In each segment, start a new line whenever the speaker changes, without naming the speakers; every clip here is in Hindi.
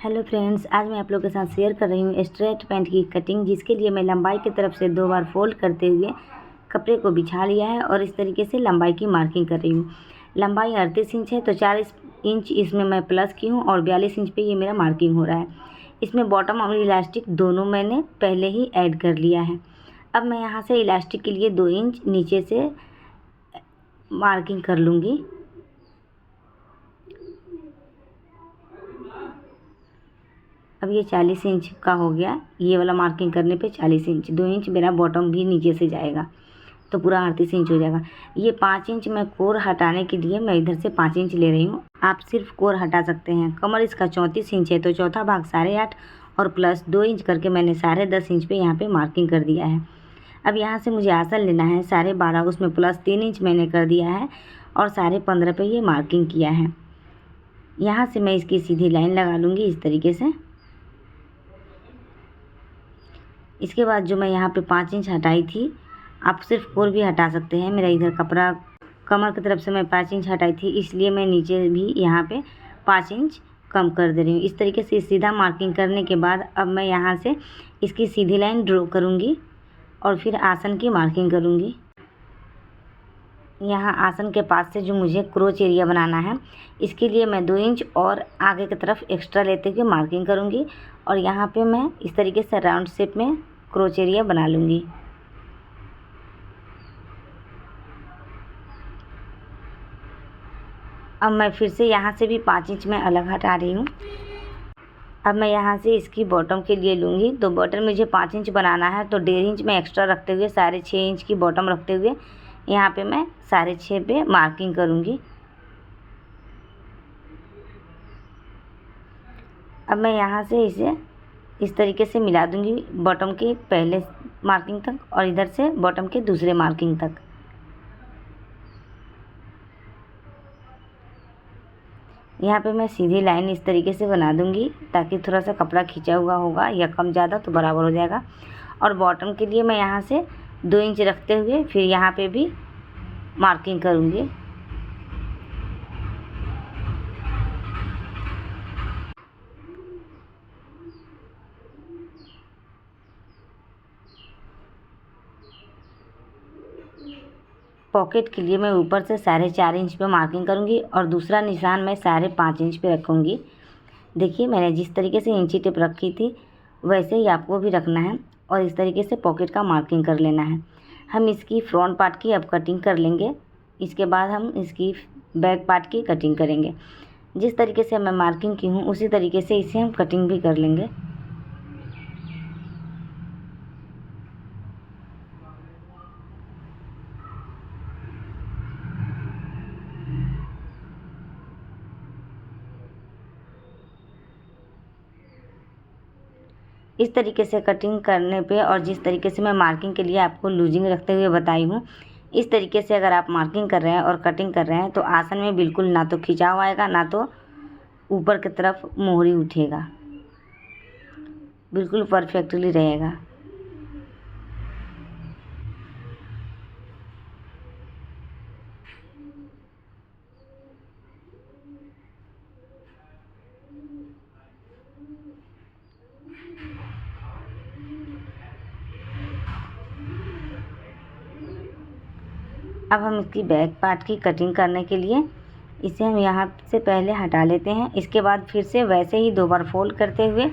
हेलो फ्रेंड्स, आज मैं आप लोगों के साथ शेयर कर रही हूँ स्ट्रेट पैंट की कटिंग, जिसके लिए मैं लंबाई की तरफ से 2 बार फोल्ड करते हुए कपड़े को बिछा लिया है और इस तरीके से लंबाई की मार्किंग कर रही हूँ। लंबाई 38 इंच है तो 4 इंच इसमें मैं प्लस की हूँ और 42 इंच पे ये मेरा मार्किंग हो रहा है। इसमें बॉटम और इलास्टिक दोनों मैंने पहले ही ऐड कर लिया है। अब मैं यहाँ से इलास्टिक के लिए 2 इंच नीचे से मार्किंग कर लूँगी। अब ये 40 इंच का हो गया। ये वाला मार्किंग करने पे 40 इंच, 2 इंच मेरा बॉटम भी नीचे से जाएगा तो पूरा 38 इंच हो जाएगा। ये 5 इंच मैं कोर हटाने के लिए मैं इधर से 5 इंच ले रही हूँ। आप सिर्फ कोर हटा सकते हैं। कमर इसका 34 इंच है तो चौथा भाग 8.5 और प्लस 2 इंच करके मैंने 10.5 इंच पे यहाँ पे मार्किंग कर दिया है। अब यहाँ से मुझे आसन लेना है 12.5, उसमें प्लस 3 इंच मैंने कर दिया है और 15.5 पे ये मार्किंग किया है। यहाँ से मैं इसकी सीधी लाइन लगा लूँगी इस तरीके से। इसके बाद जो मैं यहाँ पे 5 इंच हटाई थी, आप सिर्फ कोर भी हटा सकते हैं। मेरा इधर कपड़ा कमर की तरफ से मैं 5 इंच हटाई थी, इसलिए मैं नीचे भी यहाँ पे 5 इंच कम कर दे रही हूँ। इस तरीके से सीधा मार्किंग करने के बाद अब मैं यहाँ से इसकी सीधी लाइन ड्रॉ करूँगी और फिर आसन की मार्किंग करूँगी। यहाँ आसन के पास से जो मुझे क्रोच एरिया बनाना है, इसके लिए मैं 2 इंच और आगे की तरफ एक्स्ट्रा लेते हुए मार्किंग करूँगी और यहाँ पे मैं इस तरीके से राउंड शेप में क्रोच एरिया बना लूँगी। अब मैं फिर से यहाँ से भी 5 इंच में अलग हटा रही हूँ। अब मैं यहाँ से इसकी बॉटम के लिए लूँगी तो बॉटम मुझे 5 इंच बनाना है तो 1.5 इंच में एक्स्ट्रा रखते हुए 6.5 इंच की बॉटम रखते हुए यहाँ पे मैं 6.5 पे मार्किंग करूँगी। अब मैं यहाँ से इसे इस तरीके से मिला दूँगी बॉटम के पहले मार्किंग तक और इधर से बॉटम के दूसरे मार्किंग तक। यहाँ पे मैं सीधी लाइन इस तरीके से बना दूँगी ताकि थोड़ा सा कपड़ा खींचा हुआ होगा या कम ज़्यादा तो बराबर हो जाएगा। और बॉटम के लिए मैं यहाँ से 2 इंच रखते हुए फिर यहाँ पे भी मार्किंग करूँगी। पॉकेट के लिए मैं ऊपर से 4.5 इंच पे मार्किंग करूँगी और दूसरा निशान मैं 5.5 इंच पे रखूँगी। देखिए, मैंने जिस तरीके से इंची टेप रखी थी वैसे ही आपको भी रखना है और इस तरीके से पॉकेट का मार्किंग कर लेना है। हम इसकी फ्रंट पार्ट की अब कटिंग कर लेंगे। इसके बाद हम इसकी बैक पार्ट की कटिंग करेंगे। जिस तरीके से मैं मार्किंग की हूँ उसी तरीके से इसे हम कटिंग भी कर लेंगे। इस तरीके से कटिंग करने पे और जिस तरीके से मैं मार्किंग के लिए आपको लूजिंग रखते हुए बताई हूँ, इस तरीके से अगर आप मार्किंग कर रहे हैं और कटिंग कर रहे हैं तो आसन में बिल्कुल ना तो खिंचाव आएगा ना तो ऊपर की तरफ मोहरी उठेगा, बिल्कुल परफेक्टली रहेगा। अब हम इसकी बैक पार्ट की कटिंग करने के लिए इसे हम यहाँ से पहले हटा लेते हैं। इसके बाद फिर से वैसे ही 2 बार फोल्ड करते हुए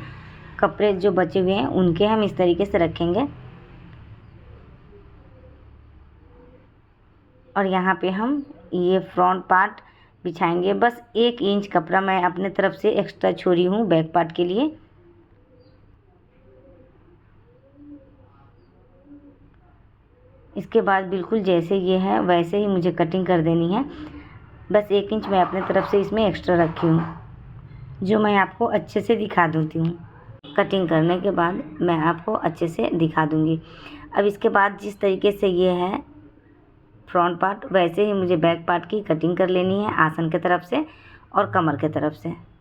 कपड़े जो बचे हुए हैं उनके हम इस तरीके से रखेंगे और यहाँ पे हम ये फ्रंट पार्ट बिछाएंगे। बस 1 इंच कपड़ा मैं अपने तरफ से एक्स्ट्रा छोड़ी हूँ बैक पार्ट के लिए। इसके बाद बिल्कुल जैसे ये है वैसे ही मुझे कटिंग कर देनी है। बस 1 इंच मैं अपने तरफ से इसमें एक्स्ट्रा रखी हूँ, जो मैं आपको अच्छे से दिखा देती हूँ। कटिंग करने के बाद मैं आपको अच्छे से दिखा दूँगी। अब इसके बाद जिस तरीके से ये है फ्रंट पार्ट, वैसे ही मुझे बैक पार्ट की कटिंग कर लेनी है आसन की तरफ से और कमर की तरफ से।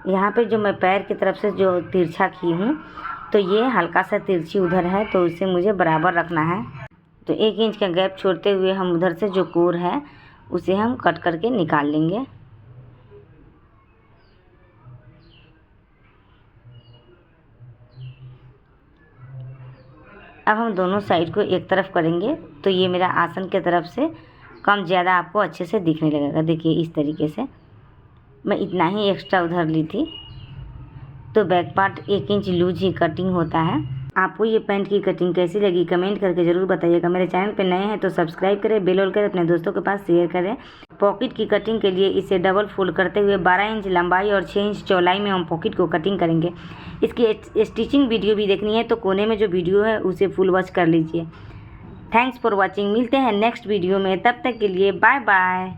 यहाँ पे जो मैं पैर की तरफ से जो तिरछा की हूँ तो ये हल्का सा तिरछी उधर है, तो उसे मुझे बराबर रखना है। तो 1 इंच का गैप छोड़ते हुए हम उधर से जो कोर है उसे हम कट करके निकाल लेंगे। अब हम दोनों साइड को एक तरफ करेंगे तो ये मेरा आसन के तरफ से कम ज़्यादा आपको अच्छे से दिखने लगेगा। देखिए इस तरीके से मैं इतना ही एक्स्ट्रा उधर ली थी। तो बैक पार्ट 1 इंच लूज ही कटिंग होता है। आपको ये पैंट की कटिंग कैसी लगी कमेंट करके ज़रूर बताइएगा। मेरे चैनल पे नए हैं तो सब्सक्राइब करें, बेल ऑल करें, अपने दोस्तों के पास शेयर करें। पॉकेट की कटिंग के लिए इसे डबल फोल्ड करते हुए 12 इंच लंबाई और 6 इंच चौड़ाई में हम पॉकेट को कटिंग करेंगे। इसकी स्टिचिंग वीडियो भी देखनी है तो कोने में जो वीडियो है उसे फुल वॉच कर लीजिए। Thanks for watching. मिलते हैं नेक्स्ट वीडियो में, तब तक के लिए बाय बाय।